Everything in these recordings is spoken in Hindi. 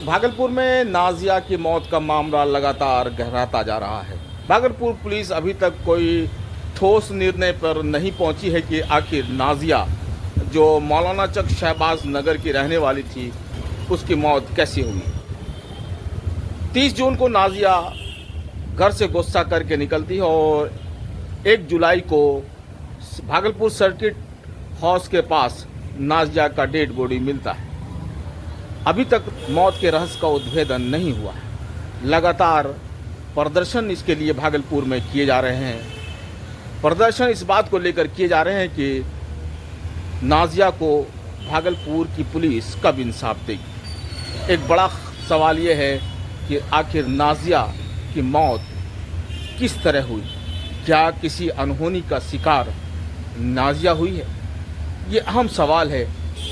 भागलपुर में नाजिया की मौत का मामला लगातार गहराता जा रहा है। भागलपुर पुलिस अभी तक कोई ठोस निर्णय पर नहीं पहुंची है कि आखिर नाजिया जो मौलाना चक शहबाज नगर की रहने वाली थी उसकी मौत कैसे हुई। 30 जून को नाजिया घर से गुस्सा करके निकलती है और 1 जुलाई को भागलपुर सर्किट हाउस के पास नाजिया का डेड बॉडी मिलता है। अभी तक मौत के रहस्य का उद्भेदन नहीं हुआ है। लगातार प्रदर्शन इसके लिए भागलपुर में किए जा रहे हैं। प्रदर्शन इस बात को लेकर किए जा रहे हैं कि नाजिया को भागलपुर की पुलिस कब इंसाफ देगी। एक बड़ा सवाल ये है कि आखिर नाजिया की मौत किस तरह हुई। क्या किसी अनहोनी का शिकार नाजिया हुई है? ये अहम सवाल है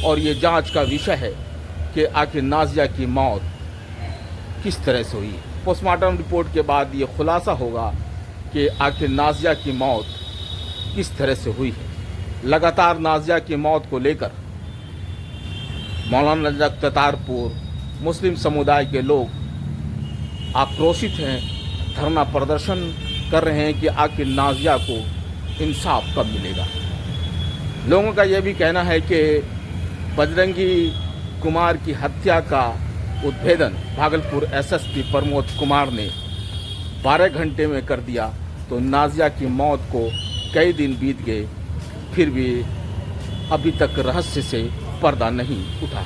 और ये जांच का विषय है कि आखिर नाजिया की मौत किस तरह से हुई। पोस्टमार्टम रिपोर्ट के बाद ये खुलासा होगा कि आखिर नाजिया की मौत किस तरह से हुई है। लगातार नाजिया की मौत को लेकर मौलाना चक ततारपुर मुस्लिम समुदाय के लोग आक्रोशित हैं, धरना प्रदर्शन कर रहे हैं कि आखिर नाजिया को इंसाफ कब मिलेगा। लोगों का यह भी कहना है कि बजरंगी कुमार की हत्या का उद्भेदन भागलपुर एसएसपी प्रमोद कुमार ने 12 घंटे में कर दिया, तो नाजिया की मौत को कई दिन बीत गए, फिर भी अभी तक रहस्य से पर्दा नहीं उठा।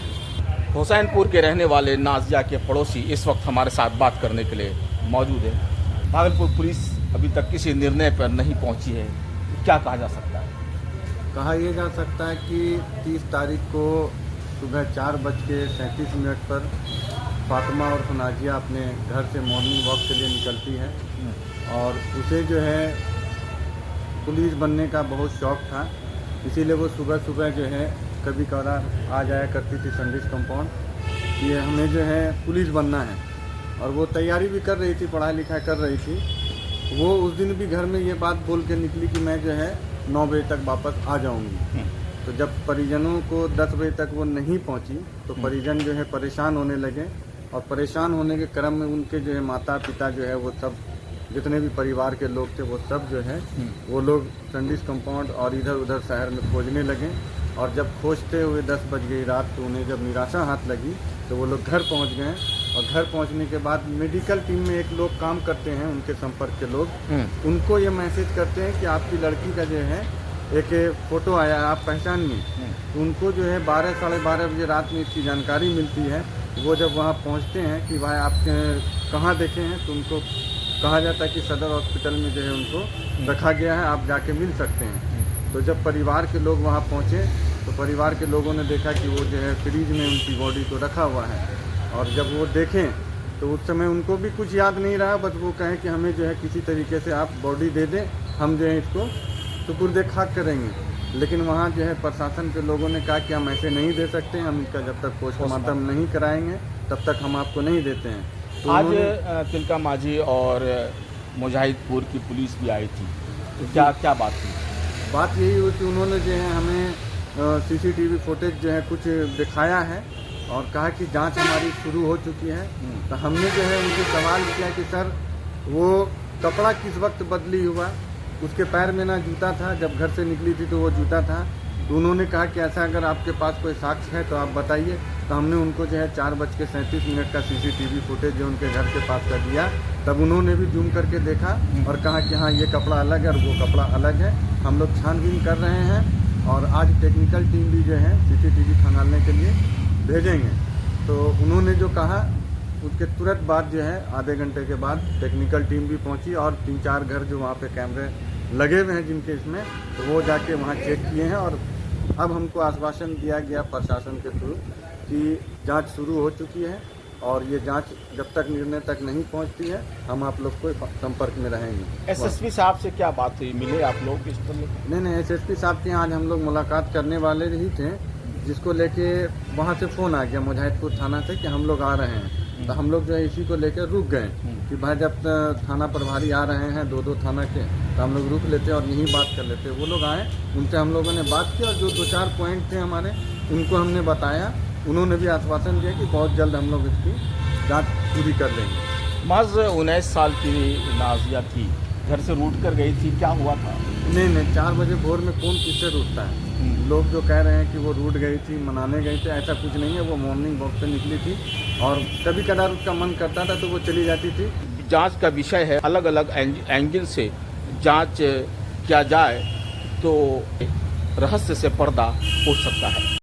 हुसैनपुर के रहने वाले नाजिया के पड़ोसी इस वक्त हमारे साथ बात करने के लिए मौजूद है। भागलपुर पुलिस अभी तक किसी निर्णय पर नहीं पहुंची है, क्या कहा जा सकता है? कहा यह जा सकता है कि 30 तारीख को सुबह 4:37 पर फातिमा और नाजिया अपने घर से मॉर्निंग वॉक के लिए निकलती है और उसे जो है पुलिस बनने का बहुत शौक़ था, इसीलिए वो सुबह सुबह जो है कभी कभार आ जाया करती थी संडिस कंपाउंड। ये हमें जो है पुलिस बनना है और वो तैयारी भी कर रही थी, पढ़ाई लिखाई कर रही थी। वो उस दिन भी घर में ये बात बोल के निकली कि मैं जो है 9 बजे तक वापस आ जाऊंगी। तो जब परिजनों को 10 बजे तक वो नहीं पहुंची तो परिजन जो है परेशान होने लगे और परेशान होने के क्रम में उनके जो है माता पिता जो है वो सब जितने भी परिवार के लोग थे वो सब जो है वो लोग संडिस कंपाउंड और इधर उधर शहर में खोजने लगे और जब खोजते हुए 10 बज गई रात, तो उन्हें जब निराशा हाथ लगी तो वो लोग घर पहुंच गए और घर पहुंचने के बाद मेडिकल टीम में एक लोग काम करते हैं, उनके संपर्क के लोग, उनको ये मैसेज करते हैं कि आपकी लड़की का जो है एक फ़ोटो आया है, आप पहचानिए। तो उनको जो है 12 साढ़े 12 बजे रात में इसकी जानकारी मिलती है। वो जब वहाँ पहुँचते हैं कि भाई आप कहाँ देखे हैं, तो उनको कहा जाता है कि सदर हॉस्पिटल में जो है उनको रखा गया है, आप जाके मिल सकते हैं। तो जब परिवार के लोग वहाँ पहुँचे तो परिवार के लोगों ने देखा कि वो जो है फ्रीज में उनकी बॉडी को रखा हुआ है और जब वो देखें तो उस समय उनको भी कुछ याद नहीं रहा, बस वो कहें कि हमें जो है किसी तरीके से आप बॉडी दे दें, हम जो है इसको सुपुर्द खाक करेंगे। लेकिन वहाँ जो है प्रशासन के लोगों ने कहा कि हम ऐसे नहीं दे सकते, हम इसका जब तक पोस्टमार्टम नहीं कराएंगे तब तक हम आपको नहीं देते हैं। तो आज तिलका माझी और मुजाहिदपुर की पुलिस भी आई थी, तो क्या बात थी? बात यही हुई कि उन्होंने जो है हमें सीसीटीवी फुटेज जो है कुछ दिखाया है और कहा कि जांच हमारी शुरू हो चुकी है। तो हमने जो है उनसे सवाल किया कि सर वो कपड़ा किस वक्त बदली हुआ, उसके पैर में ना जूता था, जब घर से निकली थी तो वो जूता था। तो उन्होंने कहा कि ऐसा अगर आपके पास कोई साक्ष्य है तो आप बताइए। तो हमने उनको जो है 4:37 का सीसीटीवी फुटेज जो उनके घर के पास का दिया, तब उन्होंने भी जूम करके देखा और कहा कि हाँ ये कपड़ा अलग है और वो कपड़ा अलग है। हम लोग छानबीन कर रहे हैं और आज टेक्निकल टीम भी जो है सीसीटीवी खंगालने के लिए भेजेंगे। तो उन्होंने जो कहा उसके तुरंत बाद जो है आधे घंटे के बाद टेक्निकल टीम भी पहुंची और 3-4 घर जो वहाँ पे कैमरे लगे हुए हैं जिनके इसमें, तो वो जाके वहाँ चेक किए हैं और अब हमको आश्वासन दिया गया प्रशासन के थ्रू कि जांच शुरू हो चुकी है और ये जांच जब तक निर्णय तक नहीं पहुंचती है हम आप लोग को संपर्क में रहेंगे। एसएसपी साहब से क्या बात हुई, मिले आप लोग इस पर? नहीं, एसएसपी साहब के यहाँ आज हम लोग मुलाकात करने वाले ही थे, जिसको लेके वहाँ से फ़ोन आ गया मुजाहिदपुर थाना से कि हम लोग आ रहे हैं। तो हम लोग जो है इसी को लेकर रुक गए कि भाई जब थाना प्रभारी आ रहे हैं 2-2 थाना के, तो हम लोग रुक लेते और यहीं बात कर लेते। वो लोग आए, उनसे हम लोगों ने बात की और जो 2-4 पॉइंट थे हमारे उनको हमने बताया उन्होंने भी आश्वासन दिया कि बहुत जल्द हम लोग इसकी जांच पूरी कर लेंगे। महज 19 साल की नाजिया थी, घर से रूठ कर गई थी, क्या हुआ था? नहीं, 4 बजे भोर में कौन किससे रूठता है? लोग जो कह रहे हैं कि वो रूठ गई थी, मनाने गई थी, ऐसा कुछ नहीं है। वो मॉर्निंग वॉक पे निकली थी और कभी कदार उसका मन करता था तो वो चली जाती थी। जांच का विषय है, अलग अलग एंगल से जांच किया जाए तो रहस्य से पर्दा उठ सकता है।